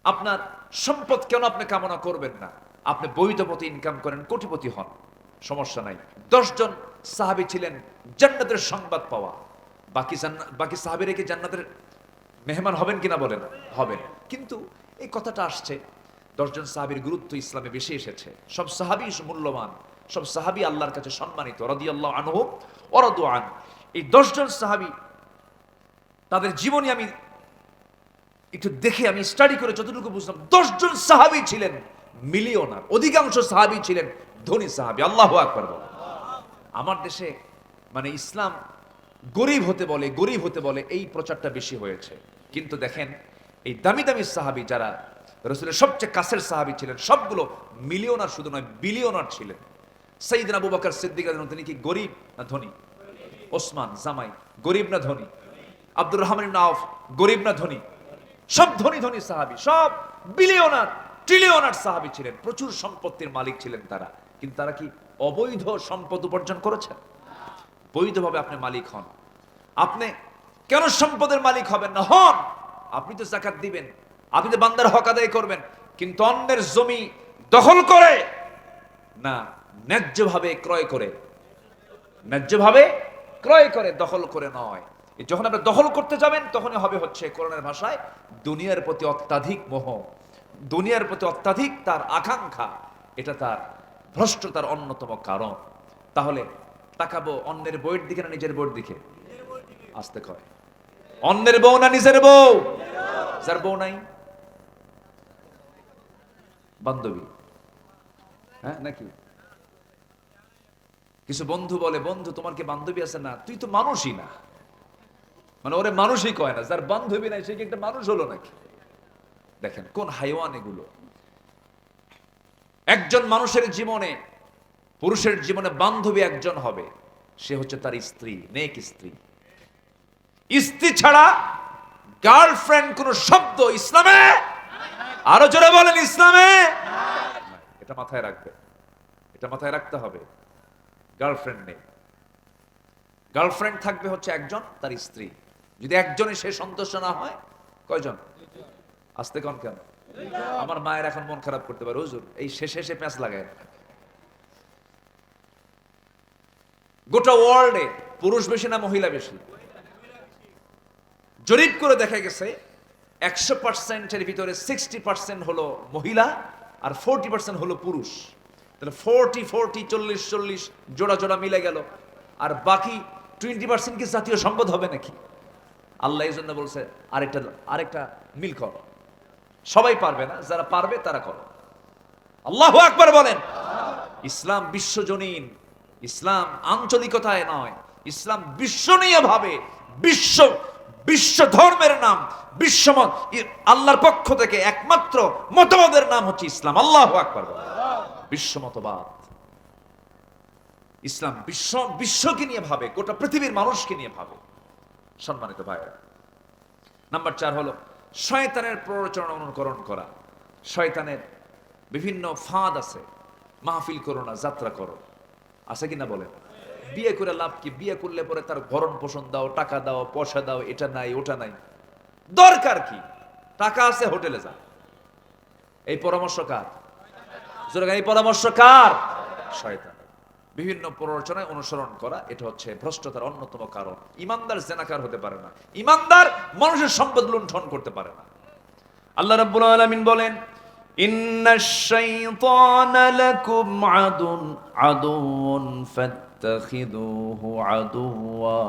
আপনার সম্পদ কেন আপনি কামনা করবেন না? আপনি বৈধ পথে ইনকাম করেন, কোটিপতি হন, সমস্যা নাই। 10 জন সাহাবী ছিলেন জান্নাতের সংবাদ পাওয়া। বাকি সাহাবীরা কি জান্নাতের মেহমান হবেন কিনা বলেন? হবেন। কিন্তু এই কথাটা আসছে, 10 জন সাহাবীর গুরুত্ব ইসলামে বেশি এসেছে। সব সাহাবী মূল্যবান, সব সাহাবী আল্লাহর কাছে সম্মানিত, রাদিয়াল্লাহু আনহুম ওয়া রাদু আন। এই 10 জন সাহাবী, তাদের জীবনী আমি একটু দেখে, আমি স্টাডি করে যতটুকু বুঝলাম, 10 জন সাহাবী ছিলেন মিলিয়নার, অধিকাংশ সাহাবী ছিলেন ধনী সাহাবী। আল্লাহু আকবার বলেন। আমার দেশে মানে ইসলাম গরিব হতে বলে, গরিব হতে বলে, এই প্রচারটা বেশি হয়েছে। কিন্তু দেখেন, এই দামি দামি সাহাবী যারা রাসূলের সবচেয়ে কাছের সাহাবী ছিলেন, সবগুলো মিলিয়নার শুধু নয়, বিলিয়নার ছিলেন। সাইয়েদনা আবু বকর সিদ্দিক রাদিয়াল্লাহু আনহু, তিনি কি গরিব না ধনী? ওসমান জামাই গরিব না ধনী? আব্দুর রহমান ইবনে আউফ গরিব না ধনী? সব ধনী ধনী সাহাবী, সব বিলিয়নার ট্রিলিয়নার সাহাবী ছিলেন, প্রচুর সম্পত্তির মালিক ছিলেন তারা। কিন্তু তারা কি অবৈধ সম্পদ উপার্জন করেছেন? বৈধভাবে আপনি মালিক হন। আপনি কেন সম্পদের মালিক হবেন না? হন। আপনি তো যাকাত দিবেন, আপনি তো বান্দার হক আদায় করবেন, কিন্তু অন্যের জমি দখল করে না, ন্যায্যভাবে ক্রয় করে, ন্যায্যভাবে ক্রয় করে, দখল করে নয়। যখন আপনি দখল করতে যাবেন, তখনই হবে হচ্ছে কোরআনের ভাষায় দুনিয়ার প্রতি অত্যাধিক মোহ, দুনিয়ার প্রতি অত্যাধিক তার আকাঙ্ক্ষা। এটা তার ভ্রষ্টতার অন্যতম কারণ। তাহলে তাকাবো অন্যের বউয়ের দিকে না নিজের বউয়ের দিকে? আসতে কয়, অন্যের বউ না নিজের বউ? যার বউ নাই, বান্ধবী, হ্যাঁ নাকি? কিছু বন্ধু বলে, বন্ধু তোমার কি বান্ধবী আছে? না, তুই তো মানুষই না। মানে ওরে মানুষই কয় না, যার বান্ধবী নাই সে কি একটা মানুষ হলো নাকি? দেখেন কোন হাইওয়ান এগুলো। একজন মানুষের জীবনে, পুরুষের জীবনে বান্ধবী একজন হবে, সে হচ্ছে তার স্ত্রী, নেক স্ত্রী। স্ত্রী ছাড়া গার্লফ্রেন্ড কোন শব্দ ইসলামে, আরো জোরে বলেন, ইসলামে এটা মাথায় রাখবে, এটা মাথায় রাখতে হবে। গার্লফ্রেন্ড নেই, গার্লফ্রেন্ড থাকবে হচ্ছে একজন, তার স্ত্রী। যদি একজনে সে সন্তুষ্ট না হয়, কয়জন? আসতে কন কেন? আমার মায়ের এখন মন খারাপ করতে পারে, হুজুর এই শেষে এসে প্যাঁচ লাগায়। গোটা ওয়ার্ল্ডে পুরুষ বেশি না মহিলা বেশি? জরিপ করে দেখা গেছে 100%-এর ভিতরে 60% হলো মহিলা আর 40% হলো পুরুষ। তাহলে 40-40, 40-40 জোড়া জোড়া মিলে গেল। আর বাকি 20% কি জাতীয় সম্পদ হবে নাকি? আল্লাহ এই জন্য বলছে আরেকটা মিল করো। সবাই পারবে না, যারা পারবে তারা করো। আল্লাহু আকবার বলেন। ইসলাম বিশ্বজনীন, ইসলাম আঞ্চলিকতায় নয়, ইসলাম বিশ্বনীয় ভাবে, বিশ্ব বিশ্ব ধর্মের নাম, বিশ্বমত, আল্লাহর পক্ষ থেকে একমাত্র মতবাদের নাম হচ্ছে ইসলাম। আল্লাহু আকবার বলেন। বিশ্ব মতবাদ ইসলাম, বিশ্বকে নিয়ে ভাবে, গোটা পৃথিবীর মানুষকে নিয়ে ভাবে। সম্মানিত ভাইরা, নাম্বার 4 হলো শয়তানের প্ররোচনা অনুকরণ করা। শয়তানের বিভিন্ন ফাঁদ আছে। মাহফিল করো না, যাত্রা করো, আছে কিনা বলেন? বিয়ে করে লাভ কি? বিয়ে করলে পরে তার ভরণ পোষণ দাও, টাকা দাও, পয়সা দাও, এটা নাই ওটা নাই, দরকার কি? টাকা আছে, হোটেলে যা। এই পরামর্শ কার? এই পরামর্শ কার? শয়তান। বিভিন্ন প্ররোচনায় অনুসরণ করা, এটা হচ্ছে ভ্রষ্টতার অন্যতম কারণ। ইমানদার জেনাকার হতে পারে না, ইমানদার মানুষের সম্পদ লুণ্ঠন করতে পারে না। আল্লাহ রাব্বুল আলামিন বলেন, ইন্নাশ শাইতানা লাকুম আদুউন ফাত্তাখিযুহু আদুওয়া।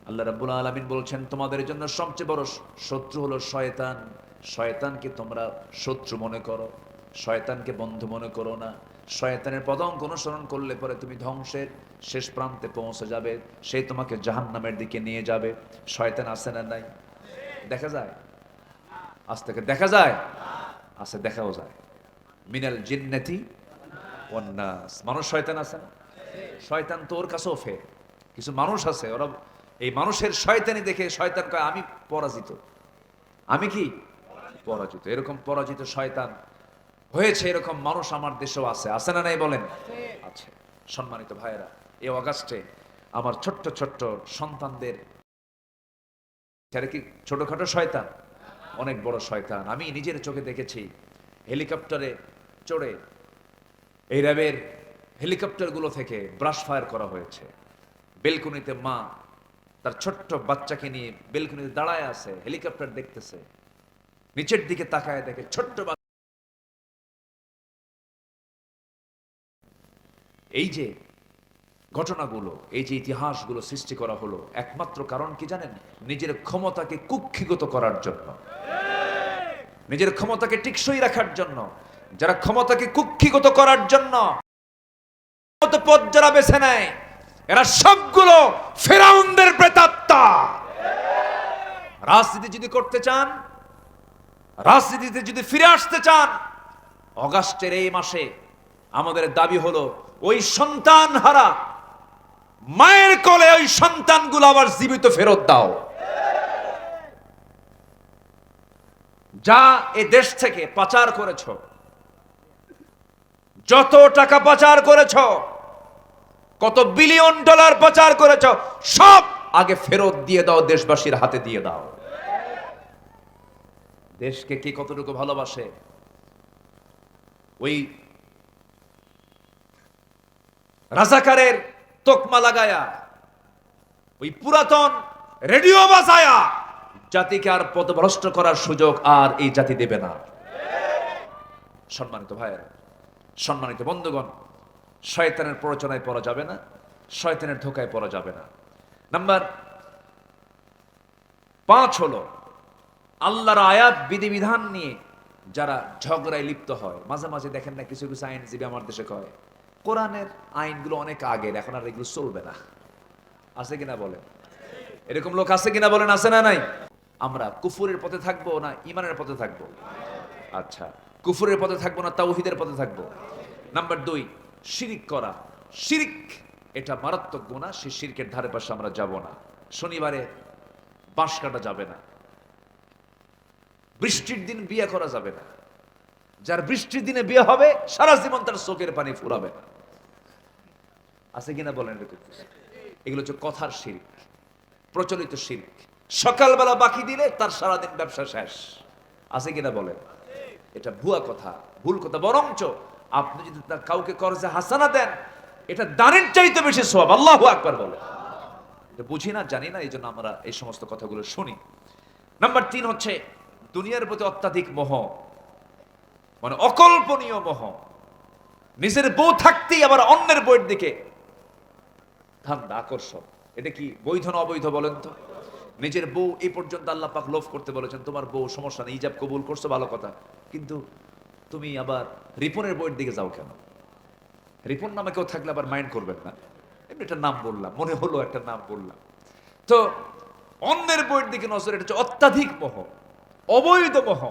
আল্লাহ রাব্বুল আলামিন বলছেন, তোমাদের জন্য সবচেয়ে বড় শত্রু হলো শয়তান। শয়তানকে তোমরা শত্রু মনে করো, শয়তানকে বন্ধু মনে করো না। শয়তানের পদাঙ্ক অনুসরণ করলে পরে তুমি ধ্বংসের শেষ প্রান্তে পৌঁছে যাবে, সে তোমাকে জাহান্নামের দিকে নিয়ে যাবে। শয়তান আছে না নাই? দেখা যায়? আজ থেকে দেখা যায়? আছে, দেখাও যায়। মিনাল জিন্নাতি ওয়ান নাস। মানুষ শয়তান আছে না? শয়তান তোর কাছেও ফের। কিছু মানুষ আছে, ওরা এই মানুষের শয়তানি দেখে শয়তান কয় আমি পরাজিত, আমি কি পরাজিত। এরকম পরাজিত শয়তান হয়েছে, এরকম মানুষ আমার দেশেও আছে। আছে না নাই বলেন? আছে। সম্মানিত ভাইয়েরা, এই অগাস্টে আমার ছোট্ট ছোট্ট সন্তানদের, কি ছোটখাটো শয়তান? অনেক বড় শয়তান। আমি নিজের চোখে দেখেছি হেলিকপ্টারে চড়ে এই র্যাবের হেলিকপ্টারগুলো থেকে ব্রাশ ফায়ার করা হয়েছে। বেলকুনিতে মা তার ছোট্ট বাচ্চাকে নিয়ে বেলকুনিতে দাঁড়ায় আছে, হেলিকপ্টার দেখতেছে, নিচের দিকে তাকায় দেখে ছোট্ট বাচ্চা। এই যে ঘটনাগুলো, এই যে ইতিহাসগুলো সৃষ্টি করা হলো, একমাত্র কারণ কি জানেন? নিজের ক্ষমতাকে কুক্ষিগত করার জন্য, নিজের ক্ষমতাকে টিকসই রাখার জন্য। যারা ক্ষমতাকে কুক্ষিগত করার জন্য পথ যারা বেছে নেয়, এরা সবগুলো ফেরাউনদের প্রেতাত্মা। রাজনীতি যদি করতে চান, রাজনীতিতে যদি ফিরে আসতে চান, অগাস্টের এই মাসে আমাদের দাবি হলো ওই সন্তান হারা মায়ের কোলে ওই সন্তানগুলো আবার জীবিত ফেরত দাও। যা এ দেশ থেকে পাচার করেছ, যত টাকা পাচার করেছ, কত বিলিয়ন ডলার পাচার করেছ, সব আগে ফেরত দিয়ে দাও, দেশবাসীর হাতে দিয়ে দাও। দেশকে কে কতটুকু ভালোবাসে ওই রাজাকারের তোকমা লাগায়া, ওই পুরাতন রেডিও বাজায়া জাতিকে আর পথভ্রষ্ট করার সুযোগ আর এই জাতি দেবে না। সম্মানিত ভাইয়েরা, সম্মানিত বন্ধুগণ, শয়তানের প্ররোচনায় পড়া যাবে না, শয়তানের ধোকায় পড়া যাবে না। নাম্বার 5 হলো আল্লাহর আয়াত বিধিবিধান নিয়ে যারা ঝগড়ায় লিপ্ত হয়। মাঝে মাঝে দেখেন না কিছু কিছু আইনজীবী আমার দেশে কয় কোরআনের আইনগুলো অনেক আগের, এখন আর এগুলো চলবে না। আছে কিনা বলেন? এরকম লোক আছে কিনা বলেন? আছে না নাই? আমরা কুফুরের পথে থাকবো না ইমানের পথে থাকবো? আচ্ছা, কুফুরের পথে থাকবো না তাওহীদের পথে থাকবো? নাম্বার 2, শিরিক করা। শিরিক এটা মারাত্মক গুনাহ, সেই শিরকের ধারে পাশে আমরা যাব না। শনিবারে বাঁশ কাটা যাবে না, বৃষ্টির দিন বিয়ে করা যাবে না। যার বৃষ্টির দিনে বিয়ে হবে সারা জীবন তার চোখের পানি ফুরাবে না। আছে কিনা বলেন? এগুলো হচ্ছে কথার শিরক, প্রচলিত শিরক। সকালবেলা বাকি দিলে তার সারাদিন ব্যবসা শেষ। আছে কিনা বলেন? এটা ভুয়া কথা, ভুল কথা। বরঞ্চ আপনি যদি তার কাউকে কর্জে হাসানা দেন, এটা দানের চাইতে বেশি সওয়াব। আল্লাহু আকবার বলে। এটা বুঝি না, জানি না, এই জন্য আমরা এই সমস্ত কথাগুলো শুনি। নাম্বার 3 হচ্ছে দুনিয়ার প্রতি অত্যাধিক মোহ, মানে অকল্পনীয় মোহ। নিজের বউ থাকতেই আবার অন্যের বউয়ের দিকে ধান্দা, আকর্ষণ। এটা কি বৈধ না অবৈধ বলেন তো? নিজের বউ এই পর্যন্ত আল্লাহ পাক লোভ করতে বলেছেন, তোমার বউ সমস্যা নেই, ইজাব কবুল করছো, ভালো কথা, কিন্তু তুমি আবার রিপনের বউয়ের দিকে যাও কেন? রিপন নামে কেউ থাকলে আবার মাইন্ড করবেন না, এমনি একটা নাম বললাম, মনে হলো একটা নাম বললাম। তো অন্যের বউয়ের দিকে নজর, এটা হচ্ছে অত্যাধিক মোহ, অবৈধ মোহ।